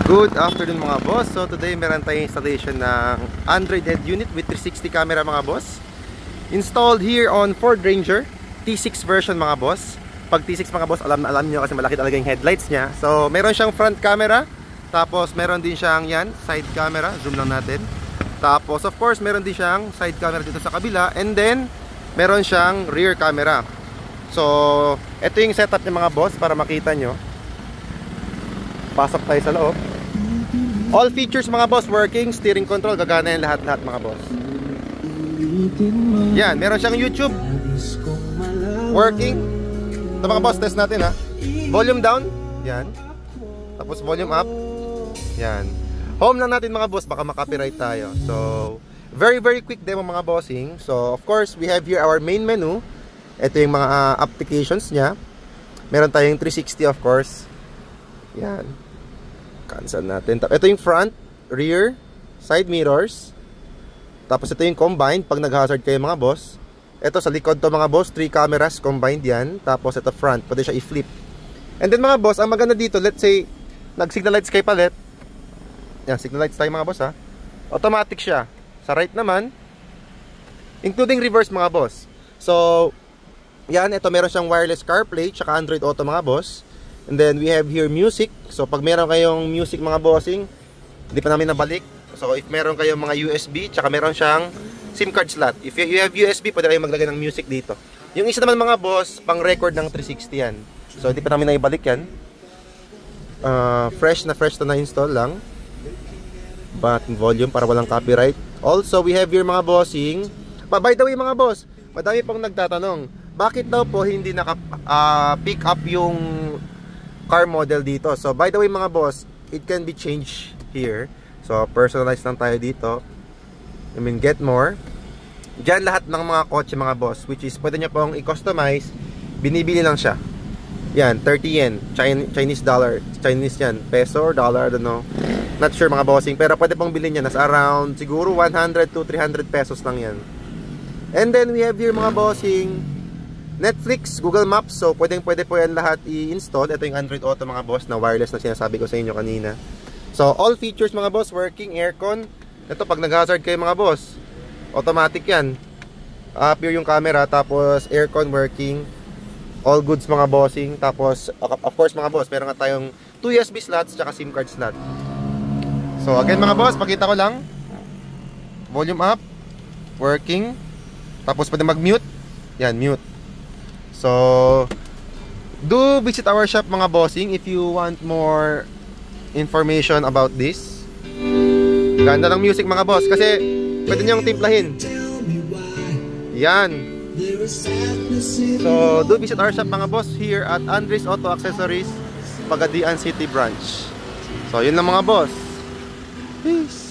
Good afternoon mga boss. So today meron tayong installation ng Android head unit with 360 camera mga boss. Installed here on Ford Ranger T6 version mga boss. Pag T6 mga boss, alam nyo kasi malaki talaga yung headlights niya. So meron siyang front camera, tapos meron din siyang side camera. Zoom lang natin. Tapos of course meron din siyang side camera dito sa kabila, and then meron siyang rear camera. So ito yung setup niya mga boss para makita nyo. Pasok tayo sa loob. All features mga boss working, steering control, gagana yan lahat-lahat mga boss. Yan, meron siyang YouTube working. Ito mga boss, test natin ha. Volume down, yan. Tapos volume up, yan. Home lang natin mga boss, baka makapiright tayo. So, very quick demo mga bossing. So, of course, we have here our main menu. Ito yung mga applications niya. Meron tayong 360 of course. Yan. Cancel natin. Ito yung front, rear, side mirrors. Tapos ito yung combined pag nag-hazard kayo mga boss. Ito sa likod to mga boss, 3 cameras combined yan. Tapos ito front, pwede siya i-flip. And then mga boss, ang maganda dito, let's say nag-signal lights kayo palit. Yan, signal lights tayo mga boss ha. Automatic siya. Sa right naman, including reverse mga boss. So, yan, ito meron siyang wireless CarPlay, tsaka Android Auto mga boss. And then we have here music. So pag meron kayong music mga bossing, hindi pa namin nabalik. So if meron kayong mga USB, tsaka meron siyang SIM card slot. If you have USB, pwede kayong maglagay ng music dito. Yung isa naman mga boss, pang record ng 360 yan. So hindi pa namin naibalik yan. Fresh na install lang. But volume para walang copyright. Also we have here mga bossing. By the way mga boss, madami pong nagtatanong, bakit daw po hindi naka-pick up yung car model dito. So by the way mga boss, it can be changed here. So personalize lang tayo dito. I mean get more. Diyan lahat ng mga kotse mga boss, which is pwede nyo pong i-customize. Binibili lang siya. Yan, 30 yen. Chinese dollar. Chinese yan. Peso or dollar, I don't know. Not sure mga bossing. Pero pwede pong bilhin yan. Nasa around siguro 100 to 300 pesos lang yan. And then we have here mga bossing Netflix, Google Maps. So pwede po yan lahat i-install. Ito yung Android Auto mga boss na wireless na sinasabi ko sa inyo kanina. So all features mga boss working, aircon. Ito pag nag-hazard kayo mga boss, automatic yan. Pure yung camera, tapos aircon working. All goods mga bossing. Tapos of course mga boss, meron nga tayong 2 USB slots tsaka SIM card slot. So again mga boss, pakita ko lang. Volume up, working. Tapos pwede mag-mute. Yan, mute. So, do visit our shop mga bossing if you want more information about this. Ganda ng music mga boss kasi pwede niyong timplahin. Yan. So, do visit our shop mga boss here at Andres Auto Accessories, Pagadian City Branch. So, yun lang mga boss. Peace.